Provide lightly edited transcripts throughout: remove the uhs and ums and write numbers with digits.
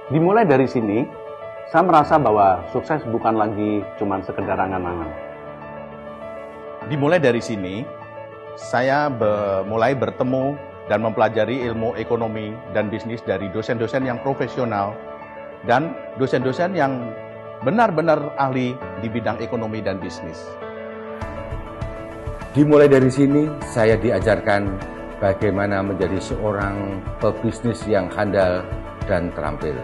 Dimulai dari sini, saya merasa bahwa sukses bukan lagi cuma sekedar angan-angan. Dimulai dari sini, saya mulai bertemu dan mempelajari ilmu ekonomi dan bisnis dari dosen-dosen yang profesional dan dosen-dosen yang benar-benar ahli di bidang ekonomi dan bisnis. Dimulai dari sini, saya diajarkan bagaimana menjadi seorang pebisnis yang handal dan terampil.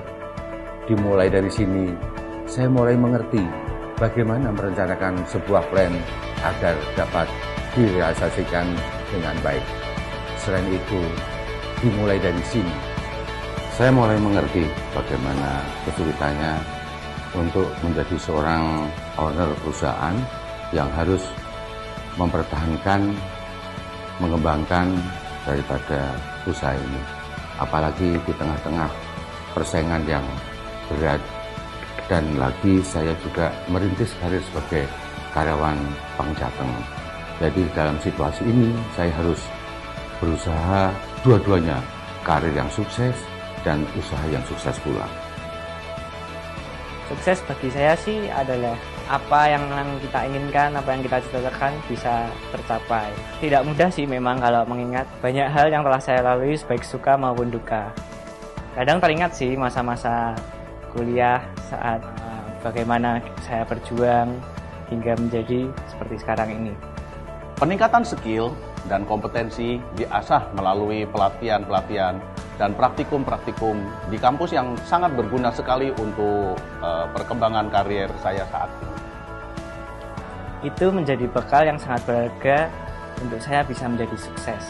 Dimulai dari sini, saya mulai mengerti bagaimana merencanakan sebuah plan agar dapat direalisasikan dengan baik. Selain itu, dimulai dari sini, saya mulai mengerti bagaimana kesulitannya untuk menjadi seorang owner perusahaan yang harus mempertahankan, mengembangkan daripada usaha ini. Apalagi di tengah-tengah persaingan yang berat, dan lagi saya juga merintis karir sebagai karyawan Bank Jateng. Jadi dalam situasi ini saya harus berusaha dua-duanya, karir yang sukses dan usaha yang sukses pula. Sukses bagi saya sih adalah apa yang kita inginkan, apa yang kita cita-citakan bisa tercapai. Tidak mudah sih memang kalau mengingat banyak hal yang telah saya lalui baik suka maupun duka. Kadang teringat sih masa-masa kuliah saat bagaimana saya berjuang hingga menjadi seperti sekarang ini. Peningkatan skill dan kompetensi diasah melalui pelatihan-pelatihan dan praktikum-praktikum di kampus yang sangat berguna sekali untuk perkembangan karir saya saat ini. Itu menjadi bekal yang sangat berharga untuk saya bisa menjadi sukses.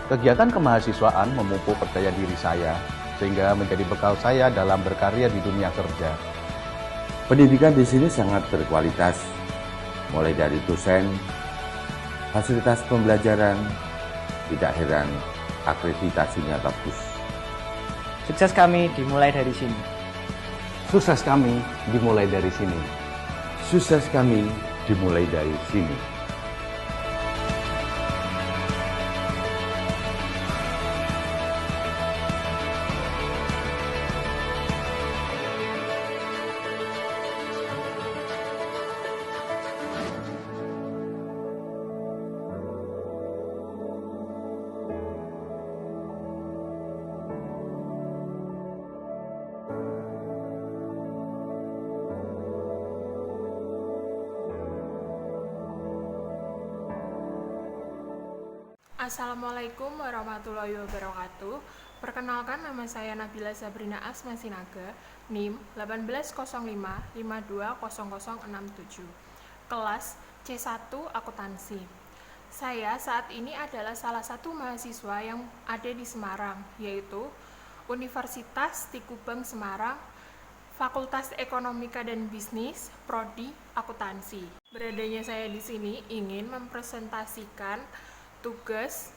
Kegiatan kemahasiswaan memupuk percaya diri saya, sehingga menjadi bekal saya dalam berkarya di dunia kerja. Pendidikan di sini sangat berkualitas, mulai dari dosen, fasilitas pembelajaran, tidak heran akreditasinya bagus. Sukses kami dimulai dari sini. Sukses kami dimulai dari sini. Sukses kami dimulai dari sini. Assalamualaikum warahmatullahi wabarakatuh. Perkenalkan, nama saya Nabila Sabrina Asma Sinaga, NIM 1805520067, kelas C1 Akuntansi. Saya saat ini adalah salah satu mahasiswa yang ada di Semarang, yaitu Universitas Tikubang Semarang, Fakultas Ekonomika dan Bisnis, Prodi Akuntansi. Beradanya saya di sini ingin mempresentasikan tugas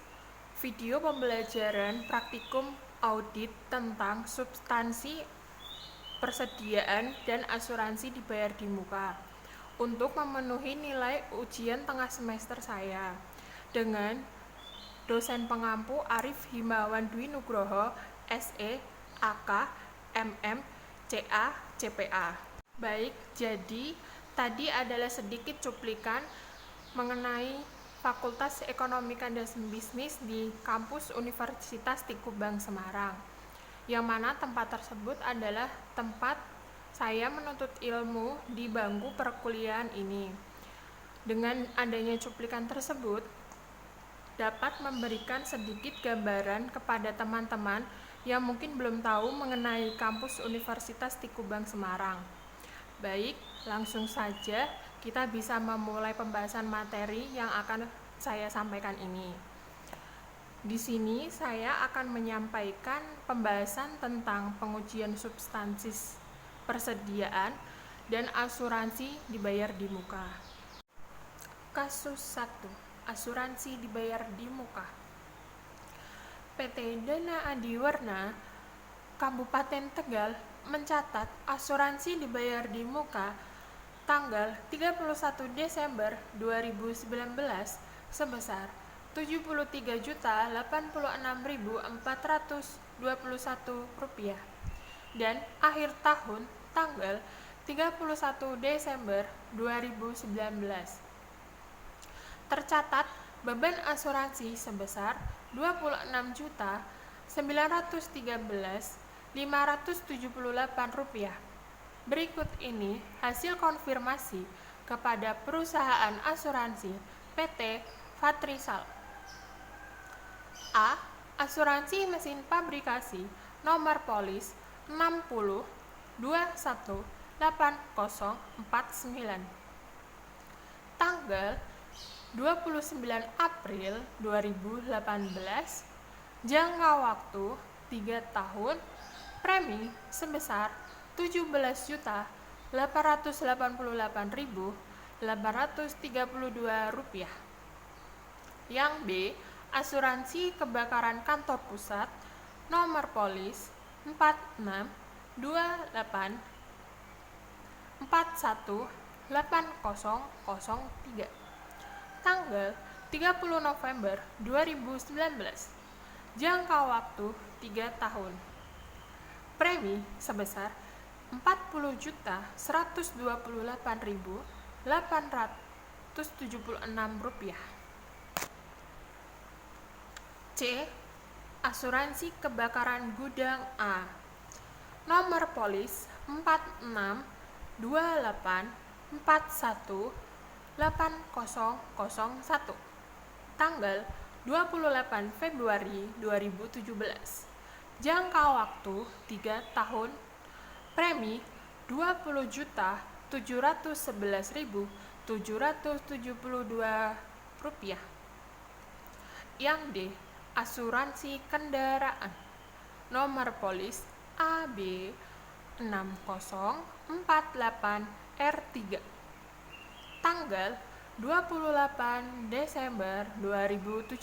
video pembelajaran praktikum audit tentang substansi persediaan dan asuransi dibayar di muka untuk memenuhi nilai ujian tengah semester saya dengan dosen pengampu Arif Himawan Dwi Nugroho, SE, AK, MM, CA, CPA. Baik, jadi tadi adalah sedikit cuplikan mengenai Fakultas Ekonomika dan Bisnis di kampus Universitas Tikubang Semarang, yang mana tempat tersebut adalah tempat saya menuntut ilmu di bangku perkuliahan ini. Dengan adanya cuplikan tersebut, dapat memberikan sedikit gambaran kepada teman-teman yang mungkin belum tahu mengenai kampus Universitas Tikubang Semarang. Baik, langsung saja kita bisa memulai pembahasan materi yang akan saya sampaikan ini. Di sini saya akan menyampaikan pembahasan tentang pengujian substansi persediaan dan asuransi dibayar di muka. Kasus 1. Asuransi dibayar di muka. PT Dana Adiwarna, Kabupaten Tegal mencatat asuransi dibayar di muka tanggal 31 Desember 2019 sebesar Rp73.086.421. dan akhir tahun tanggal 31 Desember 2019. Tercatat beban asuransi sebesar Rp26.913.578. Berikut ini hasil konfirmasi kepada perusahaan asuransi PT Fatrisal. A. Asuransi mesin pabrikasi nomor polis 60218049. Tanggal 29 April 2018. Jangka waktu 3 tahun. Premi sebesar Rp17.888.832. Yang B. Asuransi kebakaran kantor pusat nomor polis 4628141803. Tanggal 30 November 2019. Jangka waktu 3 tahun. Premi sebesar Rp41.128.876. C. Asuransi kebakaran gudang A. Nomor polis 4628418001. Tanggal 28 Februari 2017. Jangka waktu 3 tahun. Premi Rp20.711.772. Yang D. Asuransi kendaraan nomor polis AB 6048R3. Tanggal 28 Desember 2017.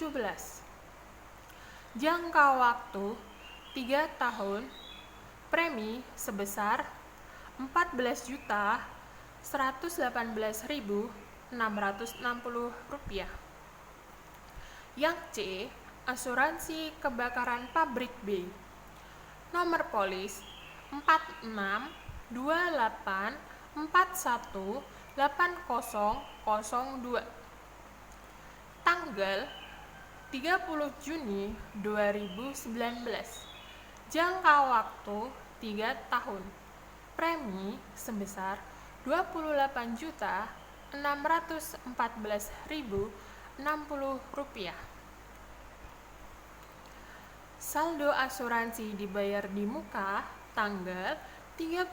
Jangka waktu 3 tahun. Premi sebesar Rp14.118.660. Yang C. Asuransi kebakaran pabrik B. Nomor polis 4628418002. Tanggal 30 Juni 2019. Jangka waktu 3 tahun. Premi sebesar Rp28.614.060. Saldo asuransi dibayar di muka tanggal 31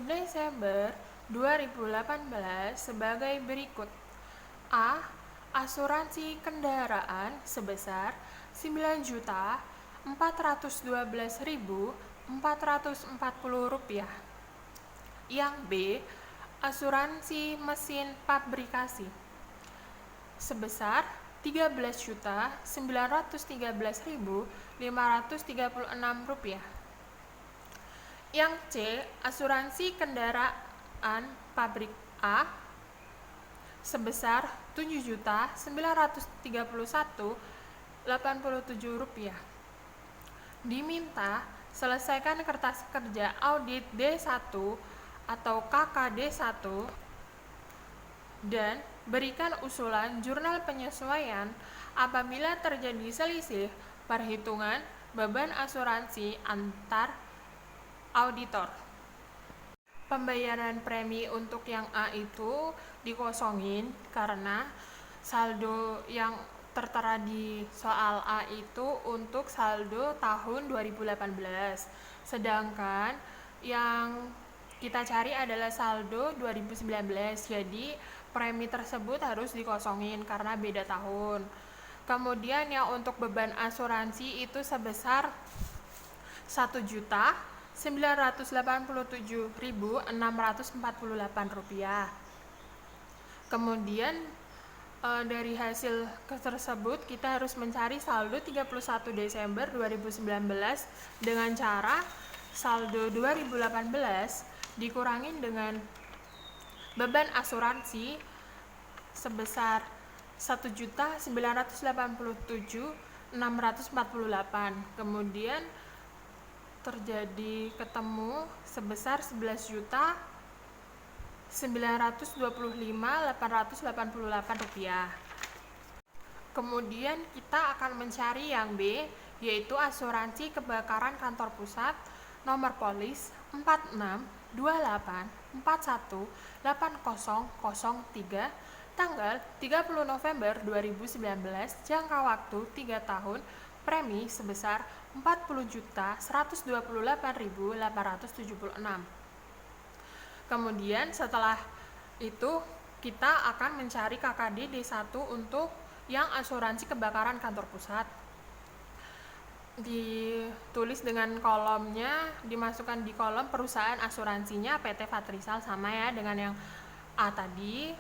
Desember 2018 sebagai berikut. A. Asuransi kendaraan sebesar Rp9.412.440. Yang B. Asuransi mesin pabrikasi sebesar Rp13.913.536. Yang C. Asuransi kendaraan pabrik A sebesar Rp7.931.87. Diminta selesaikan kertas kerja audit D1 atau KKD1 dan berikan usulan jurnal penyesuaian apabila terjadi selisih perhitungan beban asuransi antar auditor. Pembayaran premi untuk yang A itu dikosongin karena saldo yang tertera di soal A itu untuk saldo tahun 2018. Sedangkan yang kita cari adalah saldo 2019. Jadi premi tersebut harus dikosongin karena beda tahun. Kemudian yang untuk beban asuransi itu sebesar Rp1.987.648. Kemudian dari hasil tersebut kita harus mencari saldo 31 Desember 2019 dengan cara saldo 2018 dikurangin dengan beban asuransi sebesar Rp1.987.648. Kemudian terjadi ketemu sebesar 11.925.888 rupiah. Kemudian kita akan mencari yang B, yaitu asuransi kebakaran kantor pusat, nomor polis 4628418003, tanggal 30 November 2019, jangka waktu 3 tahun, premi sebesar 40.128.876. Kemudian setelah itu kita akan mencari KKD D1 untuk yang asuransi kebakaran kantor pusat. Ditulis dengan kolomnya, dimasukkan di kolom perusahaan asuransinya PT Fatrisal, sama ya dengan yang A tadi.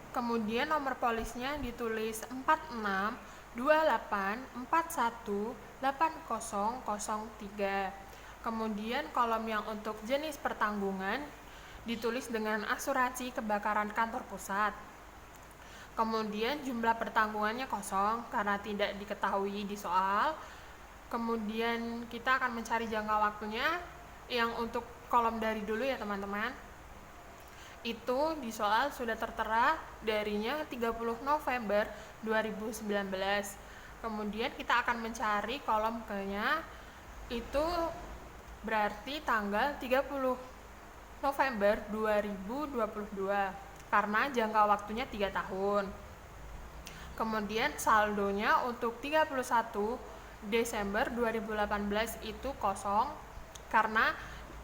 Kemudian nomor polisnya ditulis 4628418003. Kemudian kolom yang untuk jenis pertanggungan ditulis dengan asuransi kebakaran kantor pusat. Kemudian jumlah pertanggungannya kosong karena tidak diketahui di soal. Kemudian kita akan mencari jangka waktunya, yang untuk kolom dari dulu ya teman-teman. Itu di soal sudah tertera darinya 30 November 2019. Kemudian kita akan mencari kolom ke-nya, itu berarti tanggal 30 November 2022. Karena jangka waktunya 3 tahun. Kemudian saldonya untuk 31 Desember 2018 itu kosong, karena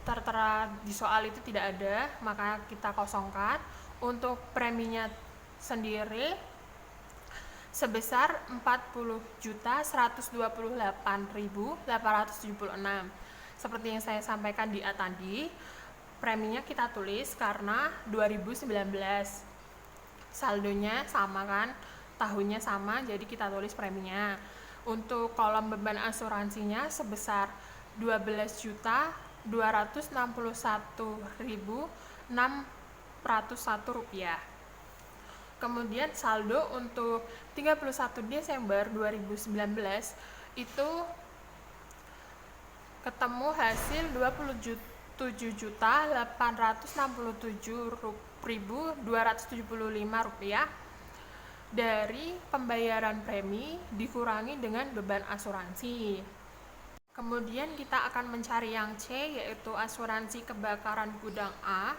tertera di soal itu tidak ada, maka kita kosongkan. Untuk preminya sendiri sebesar 40.128.876. Seperti yang saya sampaikan di A tadi, preminya kita tulis karena 2019. Saldonya sama kan, tahunnya sama, jadi kita tulis preminya. Untuk kolom beban asuransinya sebesar 12.261.601 rupiah. Kemudian saldo untuk 31 Desember 2019 itu ketemu hasil 27.867.275 rupiah dari pembayaran premi dikurangi dengan beban asuransi. Kemudian kita akan mencari yang C, yaitu asuransi kebakaran gudang A,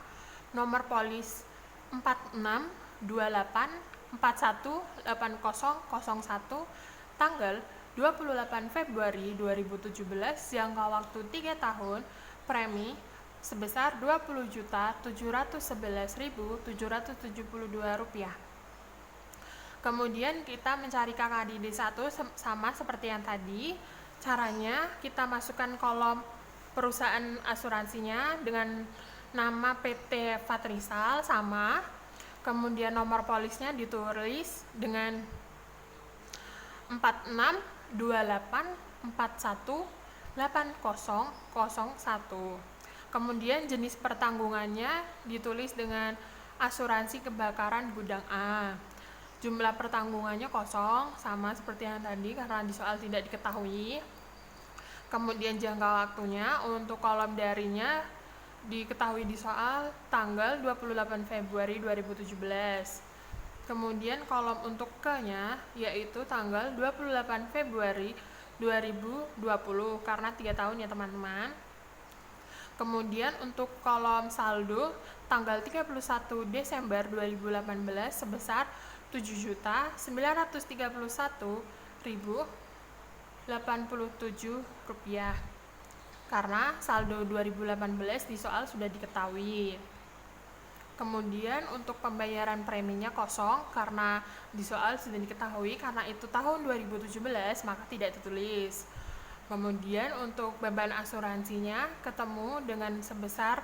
nomor polis 4628418001, tanggal 28 Februari 2017, jangka waktu 3 tahun, premi sebesar Rp20.711.772. Kemudian kita mencari KKD D1 sama seperti yang tadi. Caranya kita masukkan kolom perusahaan asuransinya dengan nama PT Fatrisal sama. Kemudian nomor polisnya ditulis dengan 4628418001. Kemudian jenis pertanggungannya ditulis dengan asuransi kebakaran gudang A. Jumlah pertanggungannya kosong, sama seperti yang tadi karena di soal tidak diketahui. Kemudian jangka waktunya untuk kolom darinya diketahui di soal tanggal 28 Februari 2017. Kemudian kolom untuk K-nya yaitu tanggal 28 Februari 2020 karena 3 tahun ya teman-teman. Kemudian untuk kolom saldo tanggal 31 Desember 2018 sebesar Rp7.931.087 karena saldo 2018 di soal sudah diketahui. Kemudian untuk pembayaran preminya kosong karena di soal sudah diketahui, karena itu tahun 2017 maka tidak ditulis. Kemudian untuk beban asuransinya ketemu dengan sebesar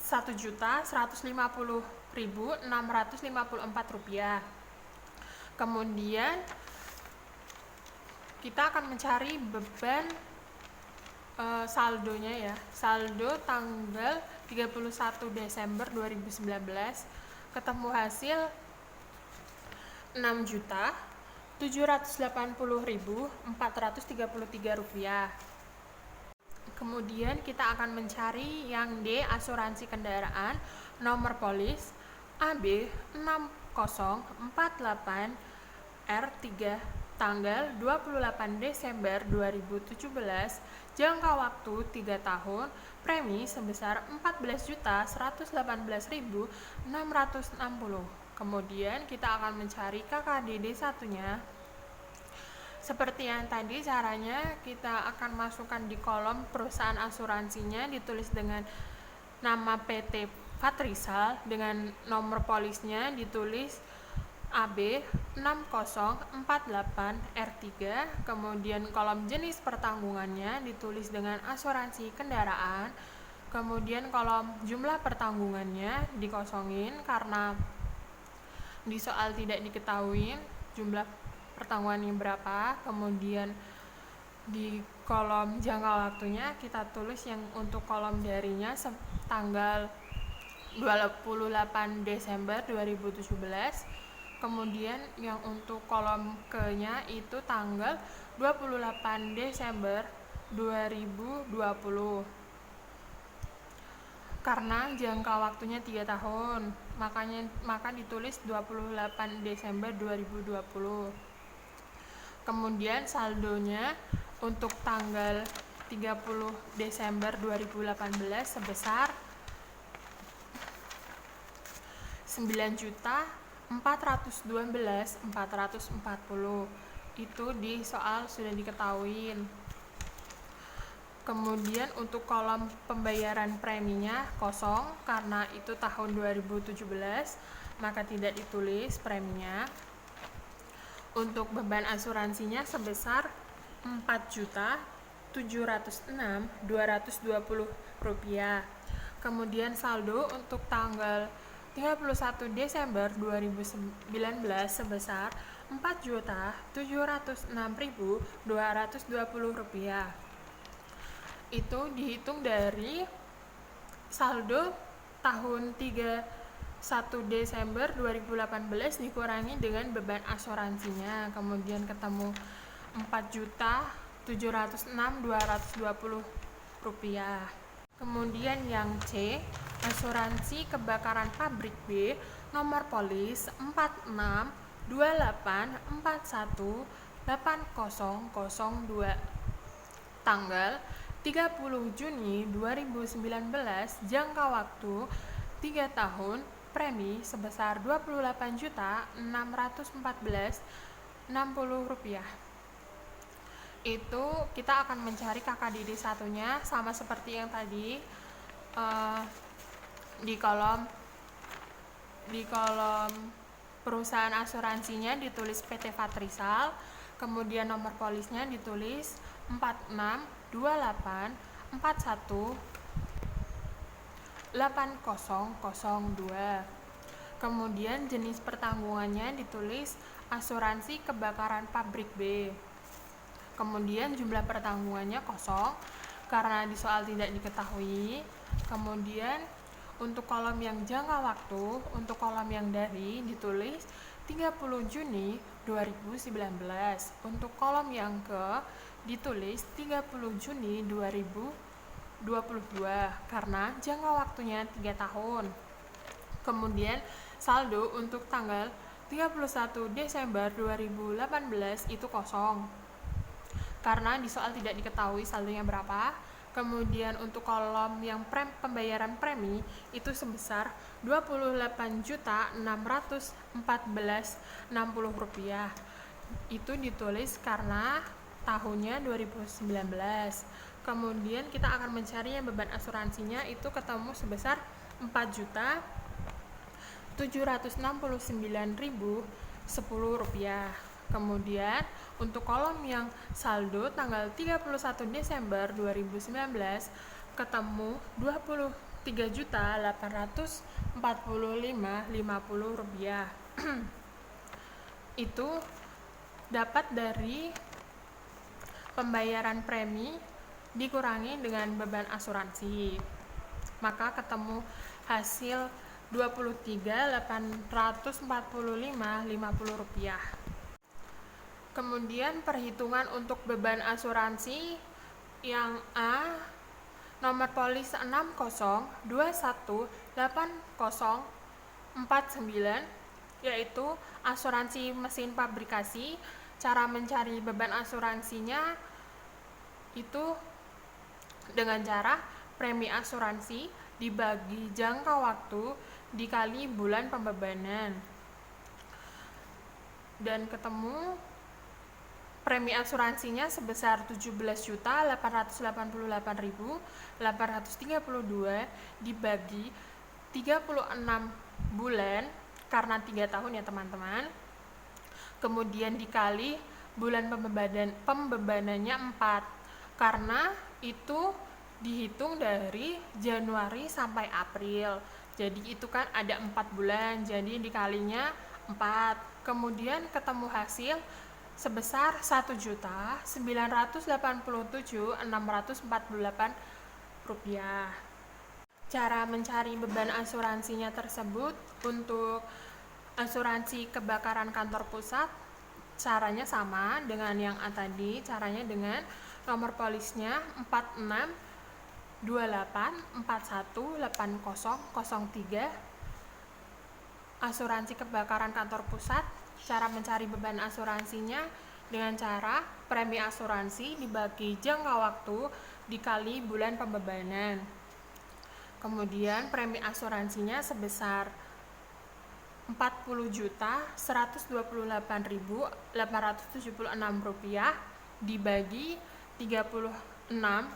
Rp1.150.654. Kemudian kita akan mencari beban saldonya ya. Saldo tanggal 31 Desember 2019 ketemu hasil 6 juta. Rp780.433. Kemudian kita akan mencari yang D, asuransi kendaraan, nomor polis AB 6048 R3, tanggal 28 Desember 2017, jangka waktu 3 tahun, premi sebesar Rp14.118.660. Kemudian kita akan mencari KKDD satunya. Seperti yang tadi, caranya kita akan masukkan di kolom perusahaan asuransinya, ditulis dengan nama PT Fatrisal, dengan nomor polisnya ditulis AB 6048 R3, kemudian kolom jenis pertanggungannya ditulis dengan asuransi kendaraan, kemudian kolom jumlah pertanggungannya dikosongin karena di soal tidak diketahui jumlah pertanggungannya berapa. Kemudian di kolom jangka waktunya kita tulis yang untuk kolom darinya tanggal 28 Desember 2017, kemudian yang untuk kolom ke-nya itu tanggal 28 Desember 2020. Karena jangka waktunya 3 tahun, maka ditulis 28 Desember 2020. Kemudian saldonya untuk tanggal 30 Desember 2018 sebesar 9.412.440. Itu di soal sudah diketahui. Kemudian untuk kolom pembayaran preminya kosong karena itu tahun 2017, maka tidak ditulis preminya. Untuk beban asuransinya sebesar Rp4.706.220. Kemudian saldo untuk tanggal 31 Desember 2019 sebesar Rp4.706.220. Itu dihitung dari saldo tahun 31 Desember 2018 dikurangi dengan beban asuransinya, kemudian ketemu Rp4.706.220. Kemudian yang C, asuransi kebakaran pabrik B, nomor polis 4628418002, tanggal 30 Juni 2019, jangka waktu 3 tahun, premi sebesar Rp28.614.60. Itu kita akan mencari KKDD satunya sama seperti yang tadi, di kolom perusahaan asuransinya ditulis PT Fatrisal, kemudian nomor polisnya ditulis 4628418002. Kemudian jenis pertanggungannya ditulis asuransi kebakaran pabrik B. Kemudian jumlah pertanggungannya kosong karena di soal tidak diketahui. Kemudian untuk kolom yang jangka waktu, untuk kolom yang dari ditulis 30 Juni 2019. Untuk kolom yang ke ditulis 30 Juni 2022 karena jangka waktunya 3 tahun. Kemudian saldo untuk tanggal 31 Desember 2018 itu kosong karena di soal tidak diketahui saldonya berapa. Kemudian untuk kolom yang pembayaran premi itu sebesar Rp28.614.60. Itu ditulis karena tahunnya 2019. Kemudian kita akan mencari yang beban asuransinya, itu ketemu sebesar Rp4.769.010. Kemudian untuk kolom yang saldo tanggal 31 Desember 2019 ketemu Rp23.845.50. Itu dapat dari pembayaran premi dikurangi dengan beban asuransi, maka ketemu hasil Rp23.845.50. Kemudian perhitungan untuk beban asuransi yang A, nomor polis 60218049, yaitu asuransi mesin pabrikasi. Cara mencari beban asuransinya itu dengan cara premi asuransi dibagi jangka waktu dikali bulan pembebanan, dan ketemu premi asuransinya sebesar 17.888.832 dibagi 36 bulan karena 3 tahun ya teman-teman. Kemudian dikali bulan pembebanannya 4 karena itu dihitung dari Januari sampai April. Jadi itu kan ada 4 bulan, jadi dikalinya 4. Kemudian ketemu hasil sebesar Rp1.987.648. Cara mencari beban asuransinya tersebut untuk asuransi kebakaran kantor pusat, caranya sama dengan yang A tadi, caranya dengan nomor polisnya 4628418003. Asuransi kebakaran kantor pusat, cara mencari beban asuransinya dengan cara premi asuransi dibagi jangka waktu dikali bulan pembebanan. Kemudian premi asuransinya sebesar Rp40.128.876 dibagi 36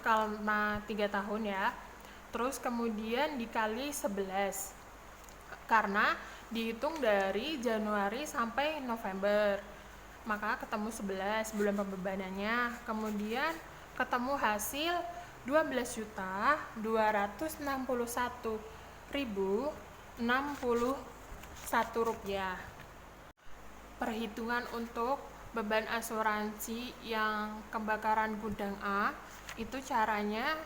karena 3 tahun ya. Terus kemudian dikali 11 karena dihitung dari Januari sampai November, maka ketemu 11 bulan pembebanannya. Kemudian ketemu hasil Rp12.261.061. Perhitungan untuk beban asuransi yang kebakaran gudang A itu caranya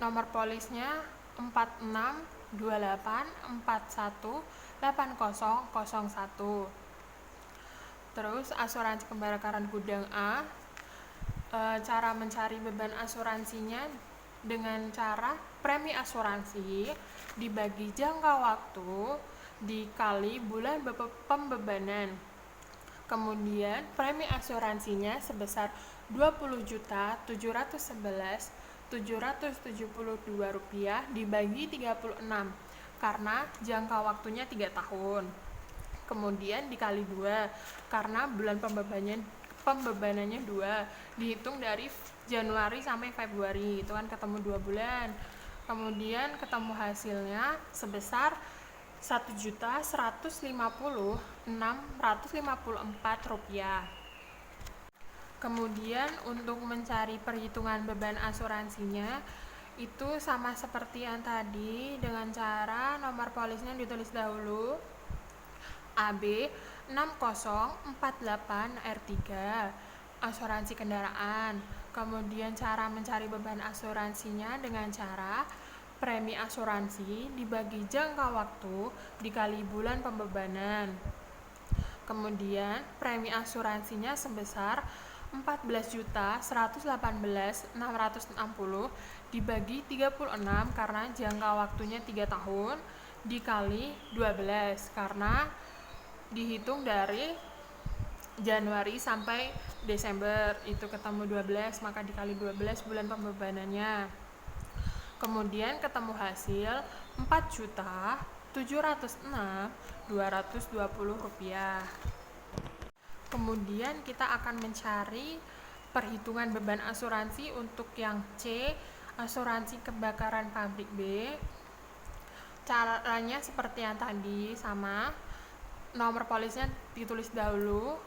nomor polisnya 4628418001. Terus asuransi kebakaran gudang A, cara mencari beban asuransinya dengan cara premi asuransi dibagi jangka waktu dikali bulan pembebanan. Kemudian premi asuransinya sebesar Rp20.711.772 dibagi 36 karena jangka waktunya 3 tahun. Kemudian dikali 2 karena bulan pembebanannya 2, dihitung dari Januari sampai Februari, itu kan ketemu 2 bulan. Kemudian ketemu hasilnya sebesar Rp1.150.654. Kemudian untuk mencari perhitungan beban asuransinya itu sama seperti yang tadi dengan cara nomor polisnya ditulis dahulu AB 6048R3, asuransi kendaraan. Kemudian cara mencari beban asuransinya dengan cara premi asuransi dibagi jangka waktu dikali bulan pembebanan. Kemudian premi asuransinya sebesar Rp14.118.660 dibagi 36 karena jangka waktunya 3 tahun dikali 12 karena dihitung dari Januari sampai Desember, itu ketemu 12 maka dikali 12 bulan pembebanannya. Kemudian ketemu hasil Rp4.706.220. Kemudian kita akan mencari perhitungan beban asuransi untuk yang C, asuransi kebakaran pabrik B. Caranya seperti yang tadi, sama. Nomor polisnya ditulis dahulu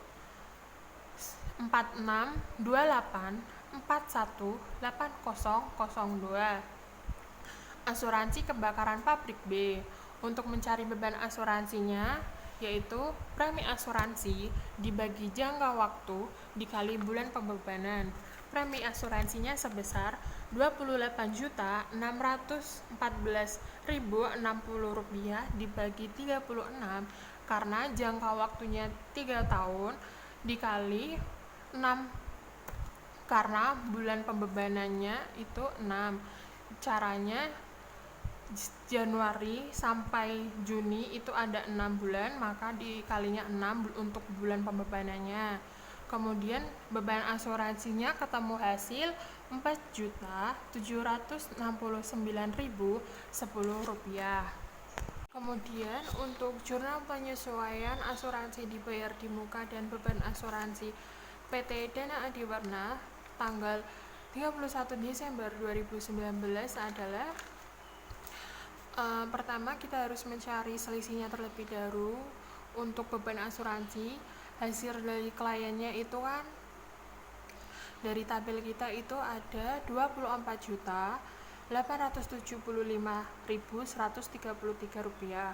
4628418002. Asuransi kebakaran pabrik B. Untuk mencari beban asuransinya yaitu premi asuransi dibagi jangka waktu dikali bulan pembebanan. Premi asuransinya sebesar Rp25.614.060 dibagi 36 karena jangka waktunya 3 tahun dikali 6 karena bulan pembebanannya itu 6. Caranya Januari sampai Juni itu ada 6 bulan, maka dikalinya 6 untuk bulan pembebanannya. Kemudian beban asuransinya ketemu hasil Rp4.769.010. Kemudian untuk jurnal penyesuaian asuransi dibayar di muka dan beban asuransi PT Dana Adiwarna tanggal 31 Desember 2019 adalah pertama kita harus mencari selisihnya terlebih dahulu. Untuk beban asuransi hasil dari kliennya itu kan dari tabel kita itu ada Rp24.875.133.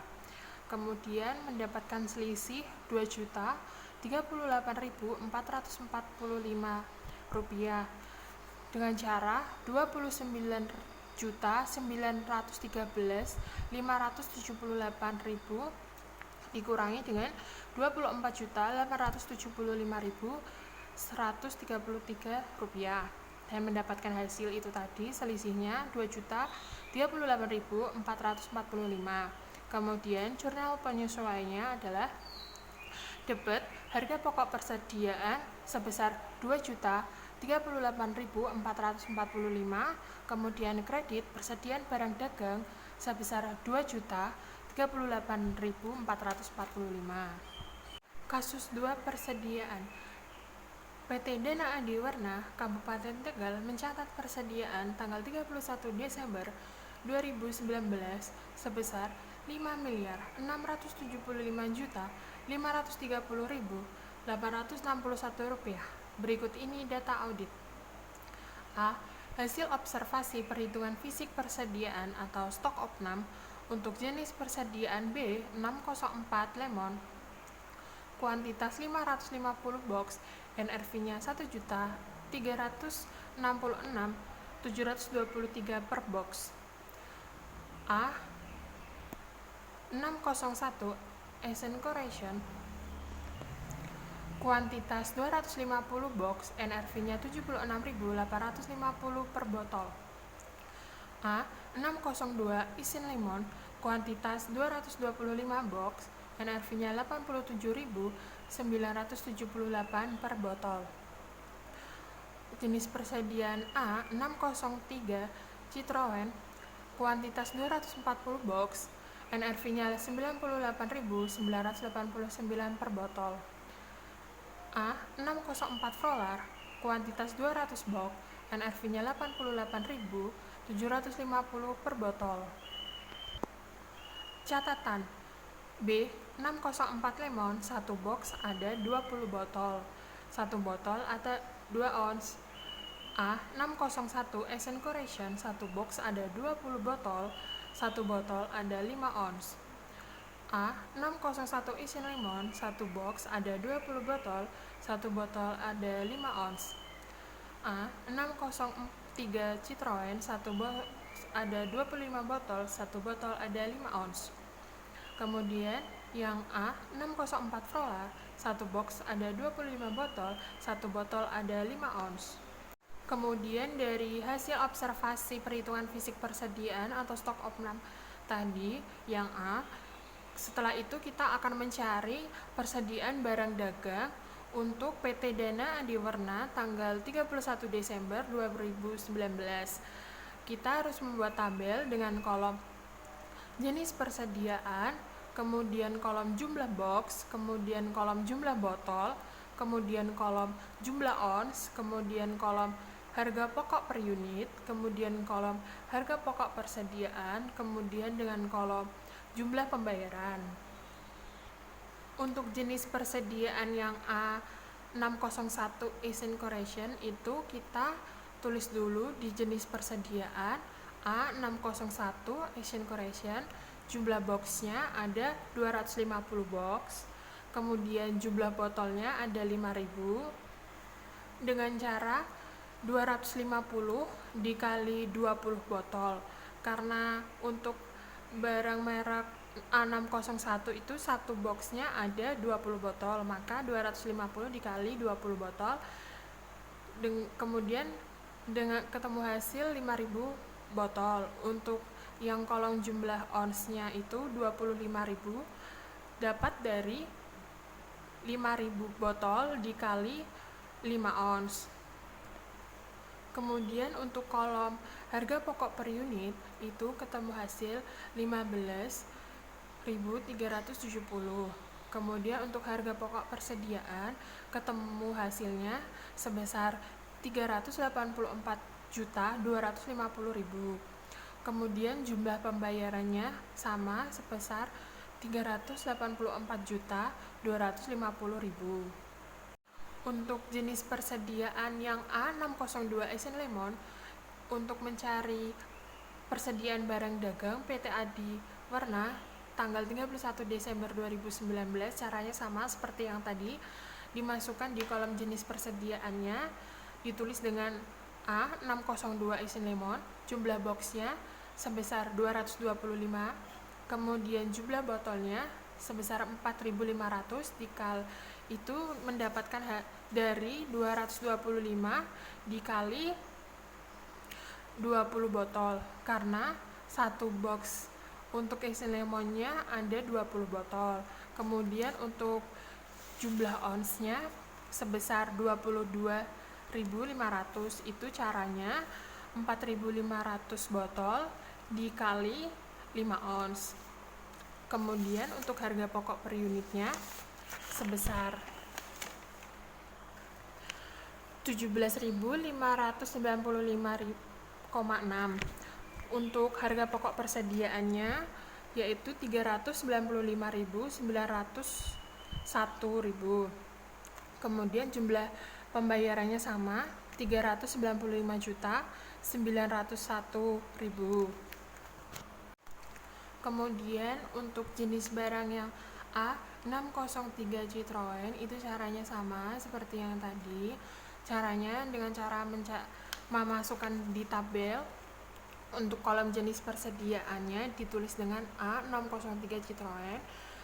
Kemudian mendapatkan selisih Rp2.038.445 dengan cara 29.913.578.000 dikurangi dengan 24.875.133 dan mendapatkan hasil itu tadi selisihnya Rp2.038.445. Kemudian jurnal penyesuaiannya adalah debit harga pokok persediaan sebesar Rp2.038.445, kemudian kredit persediaan barang dagang sebesar Rp2.038.445. Kasus 2 persediaan. PT Dana Adiwarna Kabupaten Tegal mencatat persediaan tanggal 31 Desember 2019 sebesar Rp5.675.530.861. Berikut ini data audit. A. Hasil observasi perhitungan fisik persediaan atau stok opnam untuk jenis persediaan B 604 lemon, kuantitas 550 box, NRV-nya 1.366.723 per box. A. 601 Asian Corporation, kuantitas 250 box, NRV-nya 76.850 per botol. A. 602 Isin Lemon, kuantitas 225 box, NRV-nya 87.978 per botol. Jenis persediaan A. 603 Citroen, kuantitas 240 box, NRV-nya 98.989 per botol. A. 604 Frolar, kuantitas 200 box, NRV-nya 88.750 per botol. Catatan B. 604 Lemon, 1 box ada 20 botol, 1 botol ada 2 ons. A. 601 Asian Corporation, 1 box ada 20 botol, 1 botol ada 5 ons. A. 601 Isin Lemon, 1 box ada 20 botol, 1 botol ada 5 ons. A. 603 Citroen, 1 box ada 25 botol, 1 botol ada 5 ons. Kemudian yang A. 604 Frolar, 1 box ada 25 botol, 1 botol ada 5 ons. Kemudian dari hasil observasi perhitungan fisik persediaan atau stok opnam tadi, yang A, setelah itu kita akan mencari persediaan barang dagang untuk PT Dana Adiwarna tanggal 31 Desember 2019. Kita harus membuat tabel dengan kolom jenis persediaan, kemudian kolom jumlah box, kemudian kolom jumlah botol, kemudian kolom jumlah ons, kemudian kolom harga pokok per unit, kemudian kolom harga pokok persediaan, kemudian dengan kolom jumlah pembayaran. Untuk jenis persediaan yang A 601 Asian Corporation itu kita tulis dulu di jenis persediaan A 601 Asian Corporation, jumlah boxnya ada 250 box, kemudian jumlah botolnya ada 5.000 dengan cara 250 dikali 20 botol, karena untuk barang merek A601 itu satu boxnya ada 20 botol, maka 250 dikali 20 botol Kemudian dengan ketemu hasil 5.000 botol. Untuk yang kolom jumlah onsnya itu 25.000, dapat dari 5.000 botol dikali 5 ons. Kemudian untuk kolom harga pokok per unit itu ketemu hasil 15.370. Kemudian untuk harga pokok persediaan ketemu hasilnya sebesar 384.250.000. Kemudian jumlah pembayarannya sama sebesar 384.250.000. Untuk jenis persediaan yang A602 Asian Lemon, untuk mencari persediaan barang dagang PT Adi Warna tanggal 31 Desember 2019, caranya sama seperti yang tadi. Dimasukkan di kolom jenis persediaannya, ditulis dengan A602 Asian Lemon, jumlah boxnya sebesar 225, kemudian jumlah botolnya sebesar 4.500, dikali itu mendapatkan dari 225 dikali 20 botol, karena satu box untuk Asian Lemonnya ada 20 botol. Kemudian untuk jumlah onsnya sebesar 22.500, itu caranya 4.500 botol dikali 5 ons. Kemudian untuk harga pokok per unitnya sebesar 17.595,6. Untuk harga pokok persediaannya yaitu 395.901.000. Kemudian jumlah pembayarannya sama 395.901.000. Kemudian untuk jenis barang yang A603 Citroen itu caranya sama seperti yang tadi. Caranya dengan cara memasukkan di tabel. Untuk kolom jenis persediaannya ditulis dengan A603 Citroen.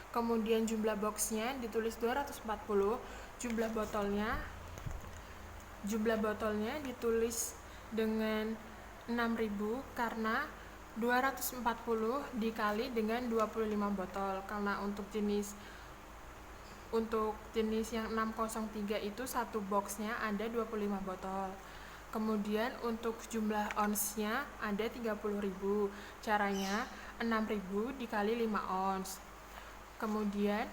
Kemudian jumlah boxnya ditulis 240, jumlah botolnya ditulis dengan 6.000 karena 240 dikali dengan 25 botol, karena untuk jenis yang 603 itu satu boxnya ada 25 botol. Kemudian untuk jumlah onsnya ada 30.000, caranya 6.000 dikali 5 ons. Kemudian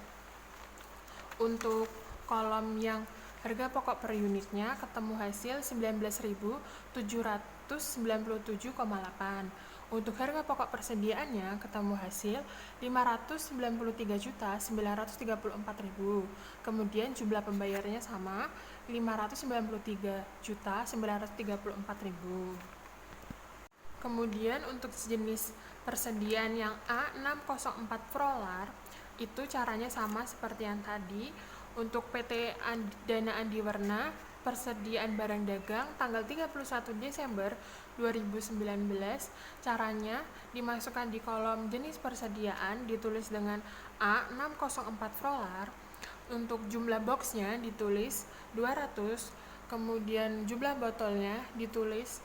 untuk kolom yang harga pokok per unitnya ketemu hasil 19.797,8. Untuk harga pokok persediaannya ketemu hasil 593.934.000. Kemudian jumlah pembayarannya sama 593.934.000. Kemudian untuk jenis persediaan yang A604 Prolar itu caranya sama seperti yang tadi. Untuk PT Dana Adi Warna, persediaan barang dagang tanggal 31 Desember 2019, caranya dimasukkan di kolom jenis persediaan, ditulis dengan A604 Prolar. Untuk jumlah boxnya ditulis 200, kemudian jumlah botolnya ditulis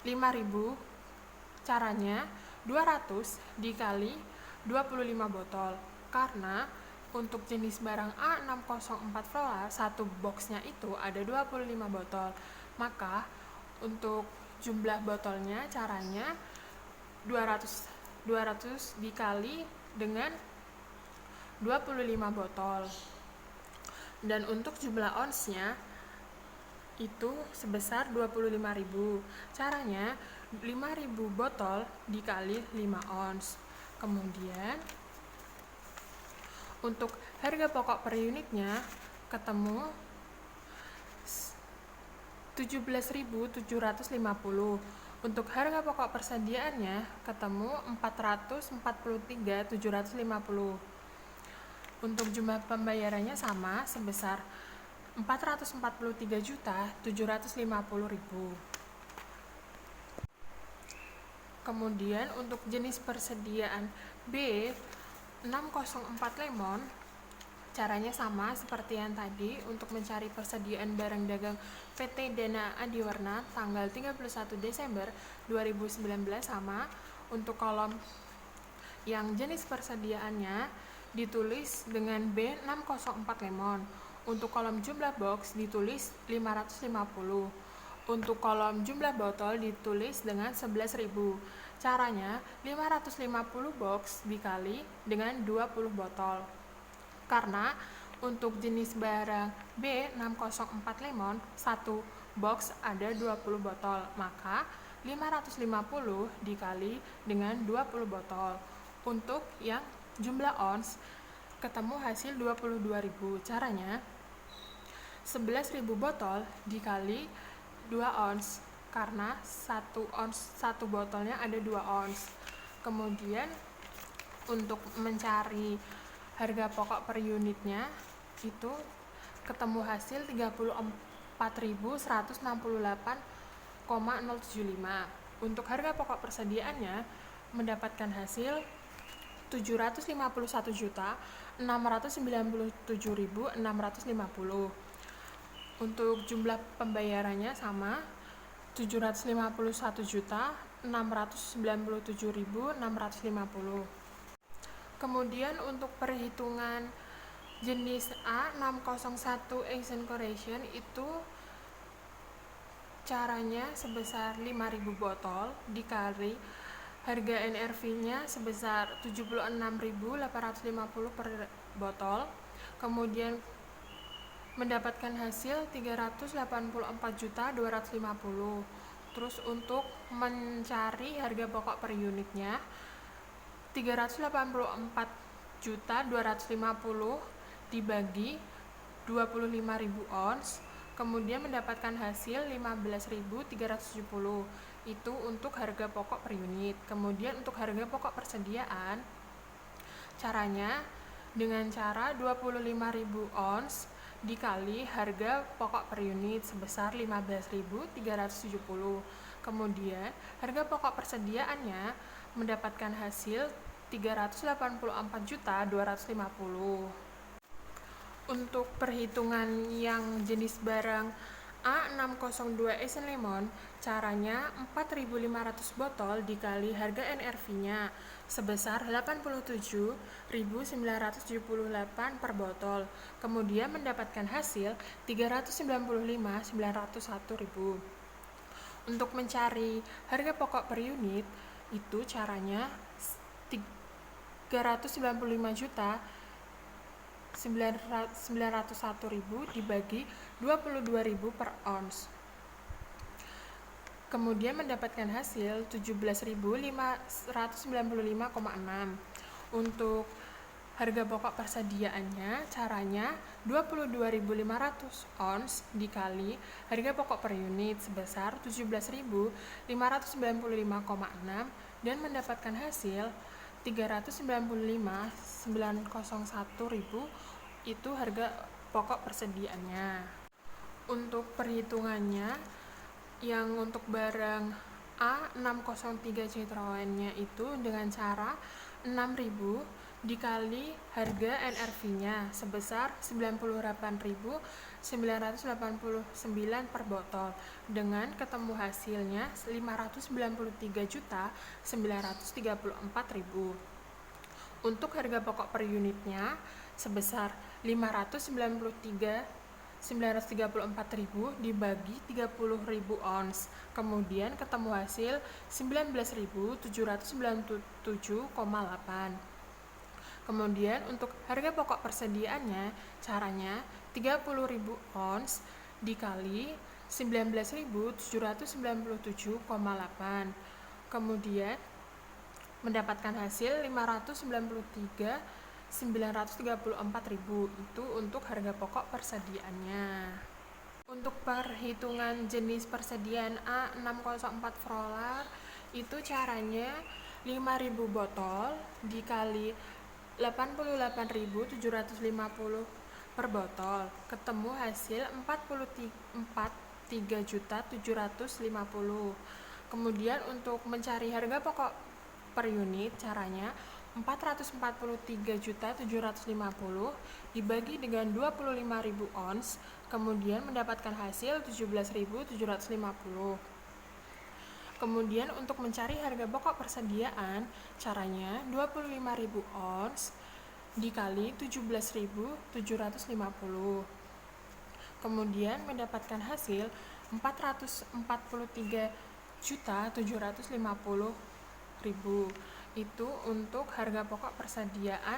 5.000, caranya 200 dikali 25 botol, karena untuk jenis barang A604 Prolar satu boxnya itu ada 25 botol, maka untuk jumlah botolnya caranya 200 dikali dengan 25 botol. Dan untuk jumlah onsnya itu sebesar 25.000, caranya 5.000 botol dikali 5 ons. Kemudian untuk harga pokok per unitnya ketemu 17.750. Untuk harga pokok persediaannya ketemu 443.750. Untuk jumlah pembayarannya sama sebesar 443.750.000. Kemudian untuk jenis persediaan B604 Lemon, Caranya sama seperti yang tadi. Untuk mencari persediaan barang dagang PT Dana Adiwarna tanggal 31 Desember 2019 sama. Untuk kolom yang jenis persediaannya ditulis dengan B604 lemon. Untuk kolom jumlah box ditulis 550. Untuk kolom jumlah botol ditulis dengan 11.000. Caranya 550 box dikali dengan 20 botol. Karena untuk jenis barang B604 lemon, 1 box ada 20 botol, maka 550 dikali dengan 20 botol. Untuk yang jumlah ons, ketemu hasil 22.000. Caranya 11.000 botol dikali 2 ons, karena 1 ons 1 botolnya ada 2 ons. Kemudian untuk mencari harga pokok per unitnya itu ketemu hasil 34.168,075. Untuk harga pokok persediaannya mendapatkan hasil 751.697.650. Untuk jumlah pembayarannya sama, 751.697.650. Kemudian untuk perhitungan jenis A601 Asian Corporation itu caranya sebesar 5.000 botol dikali harga NRV-nya sebesar 76.850 per botol. Kemudian mendapatkan hasil 384.250. Terus untuk mencari harga pokok per unitnya 384.250 dibagi 25.000 ons, kemudian mendapatkan hasil 15.370. Itu untuk harga pokok per unit. Kemudian untuk harga pokok persediaan, caranya dengan cara 25.000 ons dikali harga pokok per unit sebesar 15.370. Kemudian harga pokok persediaannya mendapatkan hasil 384.250. Untuk perhitungan yang jenis barang A602 Asian Lemon, caranya 4.500 botol dikali harga NRV-nya sebesar 87.978 per botol. Kemudian mendapatkan hasil 395.901.000. Untuk mencari harga pokok per unit itu caranya 395.901.000 dibagi 22.000 per ons. Kemudian mendapatkan hasil 17.595,6. Untuk harga pokok persediaannya caranya 22.500 ons dikali harga pokok per unit sebesar 17.595,6 dan mendapatkan hasil 395.901.000. Itu harga pokok persediaannya. Untuk perhitungannya yang untuk barang A603 Citroen-nya itu dengan cara 6.000 dikali harga NRV-nya sebesar 98.989 per botol dengan ketemu hasilnya 593.934.000. Untuk harga pokok per unitnya sebesar 593.934.000 dibagi 30.000 ons, kemudian ketemu hasil 19.797,8. Kemudian untuk harga pokok persediaannya caranya 30.000 ons dikali 19.797,8. Kemudian mendapatkan hasil 593.934.000. Itu untuk harga pokok persediaannya. Untuk perhitungan jenis persediaan A604 Frolar itu caranya 5.000 botol dikali 88.750 per botol, ketemu hasil 43.750. Kemudian untuk mencari harga pokok per unit caranya 443.750 dibagi dengan 25.000 ons, kemudian mendapatkan hasil 17.750. Kemudian untuk mencari harga pokok persediaan, caranya 25.000 ons dikali 17.750. Kemudian mendapatkan hasil 443.750.000. Itu untuk harga pokok persediaan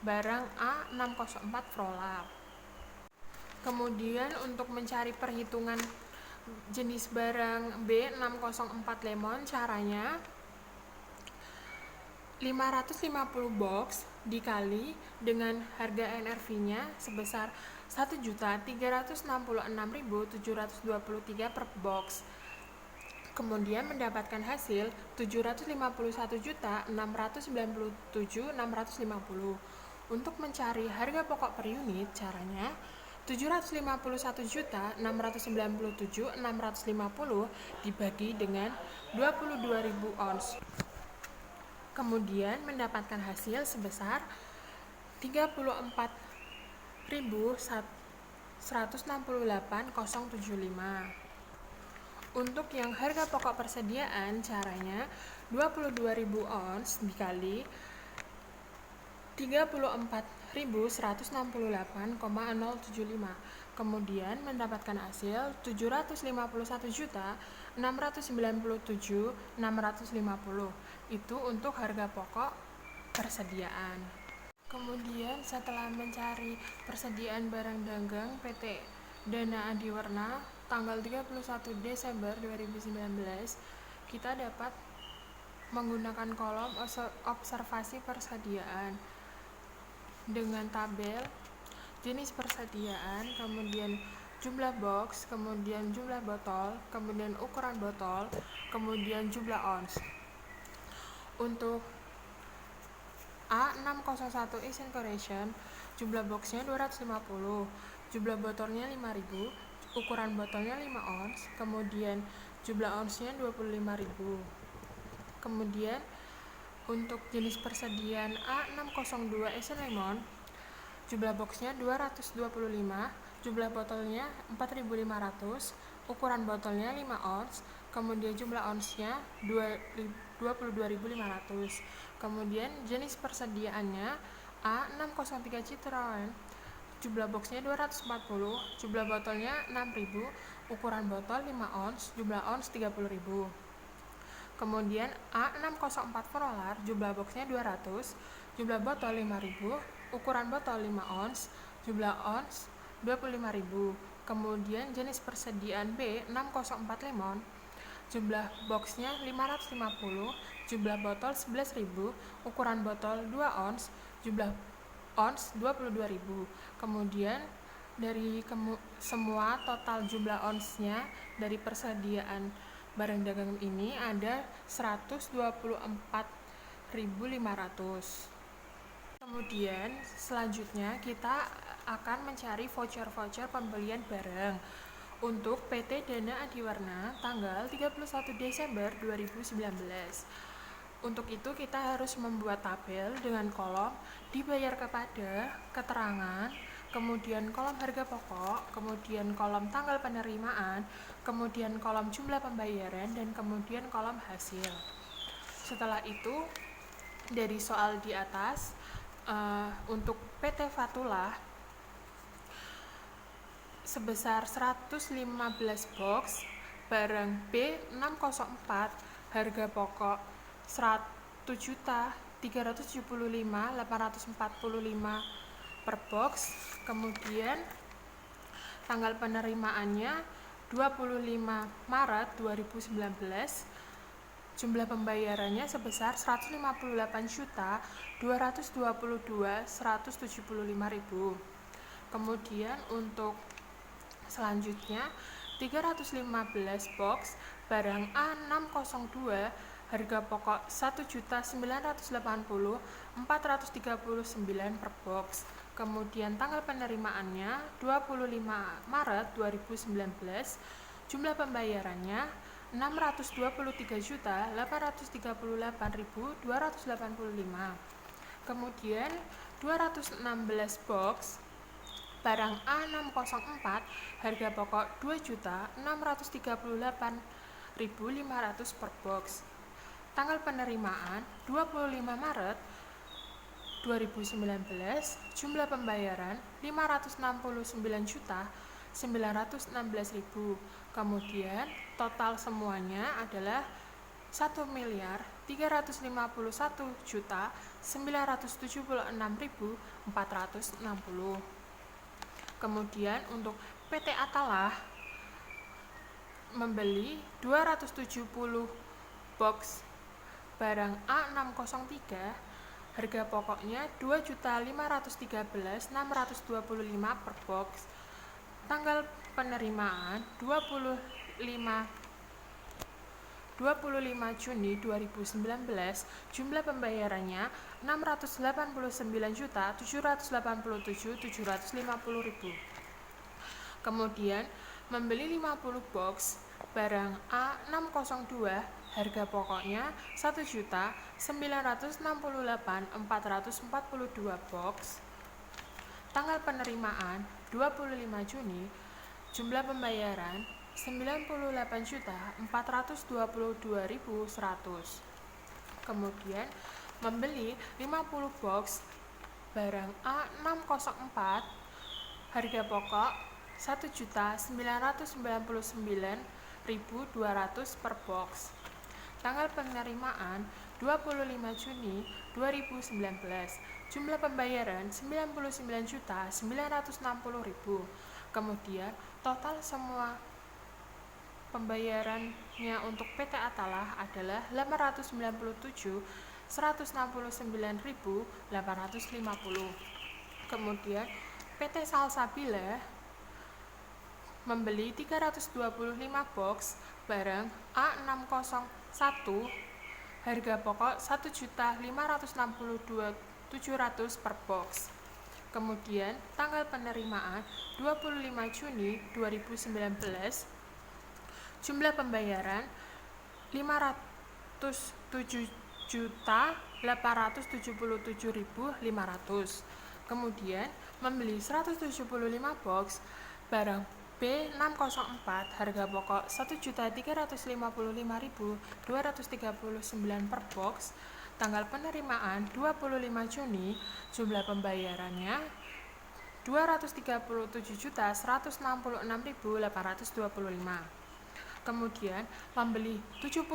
barang A604 Prolab. Kemudian untuk mencari perhitungan jenis barang B604 Lemon, caranya 550 box dikali dengan harga NRV-nya sebesar 1.366.723 per box. Kemudian mendapatkan hasil 751.697.650. Untuk mencari harga pokok per unit, caranya 751.697.650 dibagi dengan 22.000 ons. Kemudian mendapatkan hasil sebesar 34.168.075. Untuk yang harga pokok persediaan, caranya 22.000 ons dikali 34.168,075. Kemudian mendapatkan hasil 751.697.650. Itu untuk harga pokok persediaan. Kemudian setelah mencari persediaan barang dagang PT Dana Adiwarna tanggal 31 Desember 2019, kita dapat menggunakan kolom observasi persediaan dengan tabel jenis persediaan, kemudian jumlah box, kemudian jumlah botol, kemudian ukuran botol, kemudian jumlah ons. Untuk A601 Asian Correction, jumlah boxnya 250, jumlah botolnya 5.000, ukuran botolnya 5 ons, kemudian jumlah onsnya 25.000. Kemudian untuk jenis persediaan A602 Asian Lemon, jumlah boxnya 225, jumlah botolnya 4.500, ukuran botolnya 5 ons, kemudian jumlah onsnya 22.500. Kemudian jenis persediaannya A603 Citroen, jumlah boxnya 240, jumlah botolnya 6.000, ukuran botol 5 ons, jumlah ons 30.000. Kemudian A604 Prolar, jumlah boxnya 200, jumlah botol 5.000, ukuran botol 5 ons, jumlah ons 25.000. Kemudian jenis persediaan B604 Lemon, jumlah boxnya 550, jumlah botol 11.000, ukuran botol 2 ons, jumlah ons 22.000. Kemudian dari semua total jumlah onsnya dari persediaan barang dagang ini ada 124.500. Kemudian selanjutnya kita akan mencari voucher-voucher pembelian barang untuk PT Dana Adiwarna tanggal 31 Desember 2019. Untuk itu kita harus membuat tabel dengan kolom dibayar kepada, keterangan, kemudian kolom harga pokok, kemudian kolom tanggal penerimaan, kemudian kolom jumlah pembayaran, dan kemudian kolom hasil. Setelah itu, dari soal di atas, untuk PT Fatullah sebesar 115 box barang B604 harga pokok 1.375.845 per box. Kemudian tanggal penerimaannya 25 Maret 2019. Jumlah pembayarannya sebesar 158.222.175.000. Kemudian untuk selanjutnya 315 box barang A602 harga pokok 1.980.439 per box. Kemudian tanggal penerimaannya 25 Maret 2019. Jumlah pembayarannya 623.838.285. Kemudian 216 box barang A604 harga pokok Rp2.638.500 per box. Tanggal penerimaan 25 Maret 2019, jumlah pembayaran Rp569.916.000. Kemudian total semuanya adalah Rp1.351.976.460. Kemudian untuk PT Atalah membeli 270 box barang A603 harga pokoknya Rp2.513.625 per box. Tanggal penerimaan 25 Juni 2019, jumlah pembayarannya Rp689.787.750. Kemudian membeli 50 box barang A602 harga pokoknya Rp1.968.442 box. Tanggal penerimaan 25 Juni, jumlah pembayaran Rp98.422.100. Kemudian membeli 50 box barang A604 harga pokok Rp1.999.200 per box. Tanggal penerimaan 25 Juni 2019, jumlah pembayaran Rp99.960.000. Kemudian total semua pembayarannya untuk PT Atalah adalah Rp897.169.850. Kemudian PT Salsabila membeli 325 box barang A601 harga pokok Rp1.562.700 per box. Kemudian tanggal penerimaan 25 Juni 2019, jumlah pembayaran Rp507.877.500. Kemudian membeli 175 box barang B604 harga pokok Rp1.355.239 per box. Tanggal penerimaan 25 Juni, jumlah pembayarannya Rp237.166.825. Kemudian membeli 75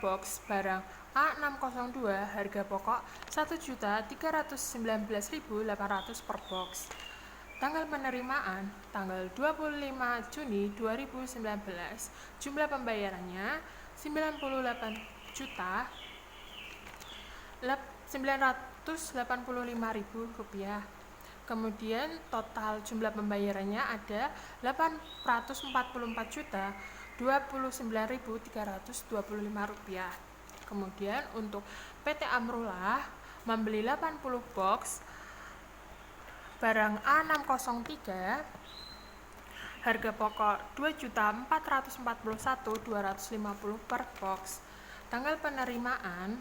box barang A602 harga pokok Rp1.319.800 per box. Tanggal penerimaan tanggal 25 Juni 2019, jumlah pembayarannya Rp980.985.000. Kemudian total jumlah pembayarannya ada Rp844.029.325. Kemudian untuk PT Amrullah membeli 80 box barang A603 harga pokok Rp2.441.250 per box. Tanggal penerimaan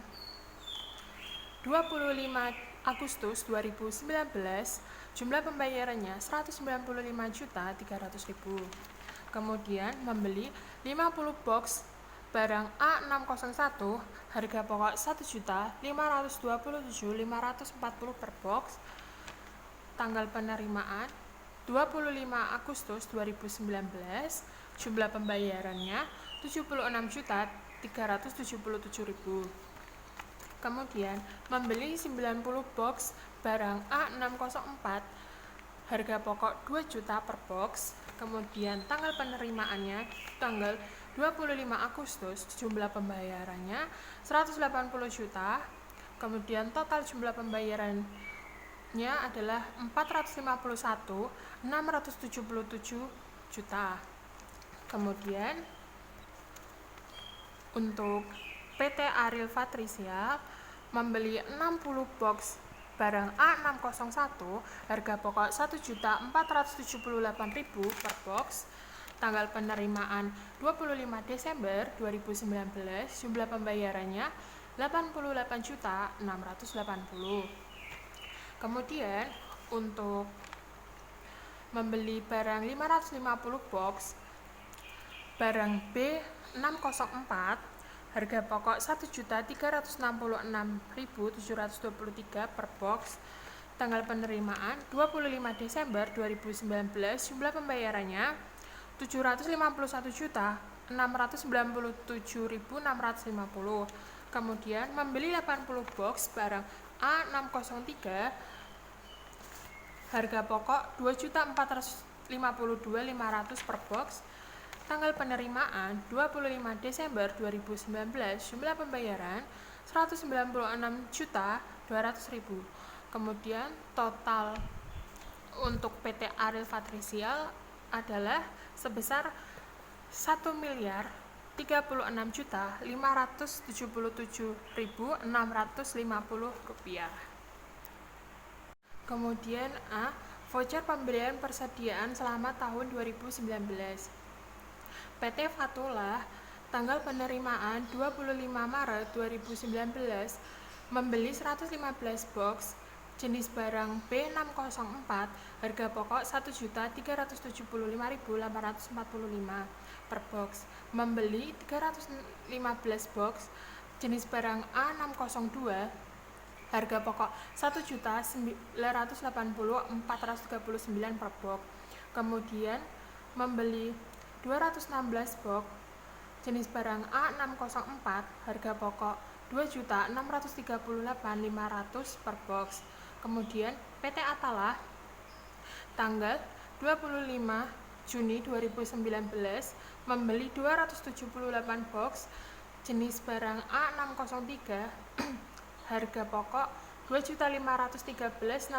25 Agustus 2019, jumlah pembayarannya Rp195.300.000. Kemudian membeli 50 box barang A601 harga pokok Rp1.527.540 per box. Tanggal penerimaan 25 Agustus 2019, jumlah pembayarannya Rp76.377.000. Kemudian membeli 90 box barang A604 harga pokok Rp2 juta per box. Kemudian tanggal penerimaannya tanggal 25 Agustus, jumlah pembayarannya 180 juta. Kemudian total jumlah pembayarannya adalah 451.677 juta. Kemudian untuk PT Ariel Fatrisia membeli 60 box barang A601 harga pokok Rp1.478.000 per box. tanggal penerimaan 25 Desember 2019, jumlah pembayarannya 88.680. Kemudian untuk membeli barang 550 box, barang B604, harga pokok 1.366.723 per box, tanggal penerimaan 25 Desember 2019, jumlah pembayarannya 751.697.650. Kemudian membeli 80 box barang A603, harga pokok 2.452.500 per box, tanggal penerimaan 25 Desember 2019, jumlah pembayaran 196.200.000. Kemudian total untuk PT Ariel Fatrisial adalah sebesar 1.356.577.650 rupiah. Kemudian A. Voucher pembelian persediaan selama tahun 2019. PT Fatullah tanggal penerimaan 25 Maret 2019 membeli 115 box jenis barang B604, harga pokok 1.375.845 per box. Membeli 315 box jenis barang A602, harga pokok 1.980.439 per box. Kemudian membeli 216 box jenis barang A604, harga pokok 2.638.500 per box. Kemudian PT Atalah tanggal 25 Juni 2019 membeli 278 box jenis barang A603, harga pokok 2.513.625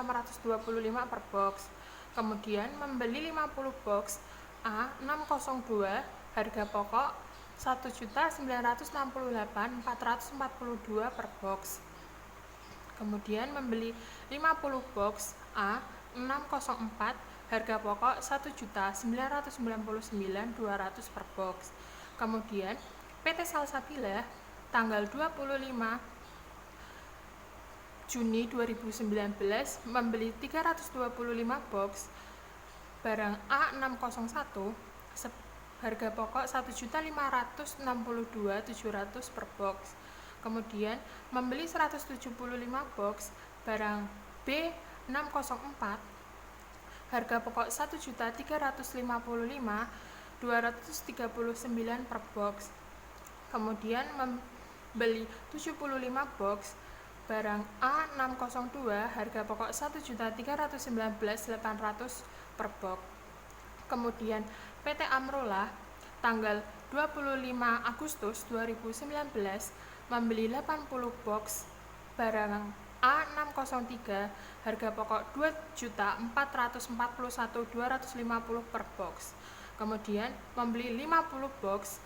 per box. Kemudian membeli 50 box A602, harga pokok 1.968.442 per box. Kemudian membeli 50 box A604, harga pokok 1.999.200 per box. Kemudian PT Salsabila tanggal 25 Juni 2019 membeli 325 box barang A601, harga pokok 1.562.700 per box. Kemudian membeli 175 box barang B604, harga pokok 1.355.239 per box. Kemudian membeli 75 box barang A602, harga pokok 1.319.800 per box. Kemudian PT Amrolah tanggal 25 Agustus 2019 membeli 80 box barang A603, harga pokok 2.441.250 per box. Kemudian membeli 50 box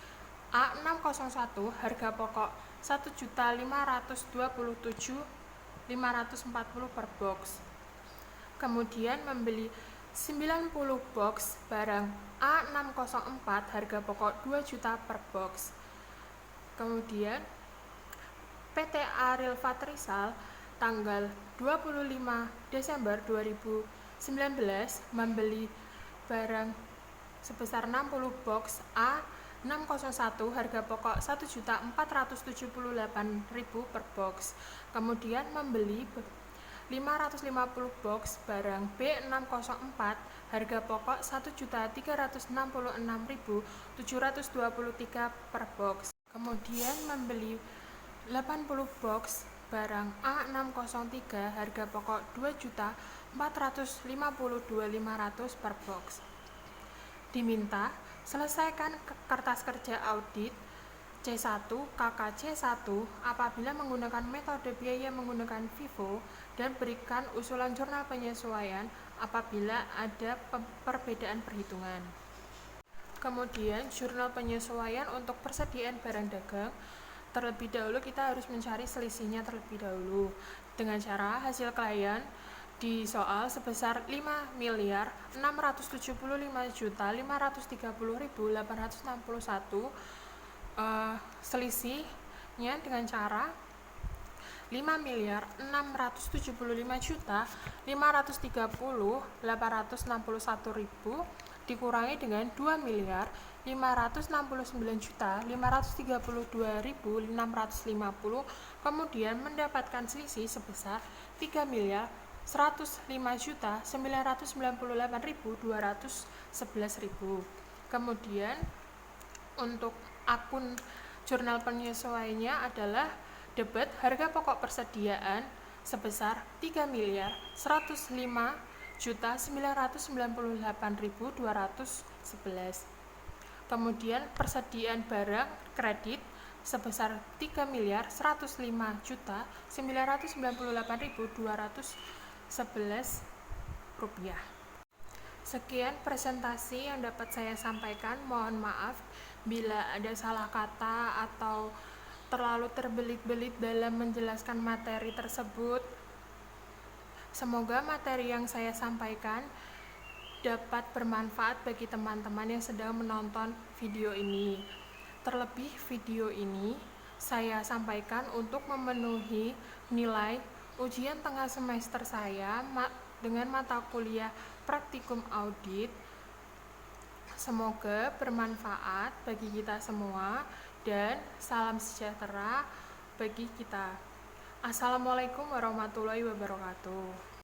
A601, harga pokok 1.527.540 per box. Kemudian membeli 90 box barang A604, harga pokok 2 juta per box. Kemudian PT Ariel Fatrisal tanggal 25 Desember 2019 membeli barang sebesar 60 box A601, harga pokok 1.478.000 per box. Kemudian membeli 550 box barang B604, harga pokok 1.366.723 per box. Kemudian membeli 80 box barang A603, harga pokok 2.452.500 per box. Diminta selesaikan kertas kerja audit C1 KKC1 apabila menggunakan metode biaya menggunakan FIFO dan berikan usulan jurnal penyesuaian apabila ada perbedaan perhitungan. Kemudian jurnal penyesuaian untuk persediaan barang dagang. Terlebih dahulu kita harus mencari selisihnya terlebih dahulu dengan cara hasil klien di soal sebesar 5.675.530.861, selisihnya dengan cara 5.675.530.861.000 dikurangi dengan 2.569.532.650, kemudian mendapatkan selisih sebesar 3.105.998.211.000. Kemudian untuk akun jurnal penyesuaiannya adalah debit harga pokok persediaan sebesar 3.105.998.211. Kemudian persediaan barang kredit sebesar 3.105.998.211 rupiah. Sekian presentasi yang dapat saya sampaikan. Mohon maaf bila ada salah kata atau terlalu terbelit-belit dalam menjelaskan materi tersebut. Semoga materi yang saya sampaikan dapat bermanfaat bagi teman-teman yang sedang menonton video ini. Terlebih video ini saya sampaikan untuk memenuhi nilai ujian tengah semester saya dengan mata kuliah praktikum audit. Semoga bermanfaat bagi kita semua dan salam sejahtera bagi kita. Assalamualaikum warahmatullahi wabarakatuh.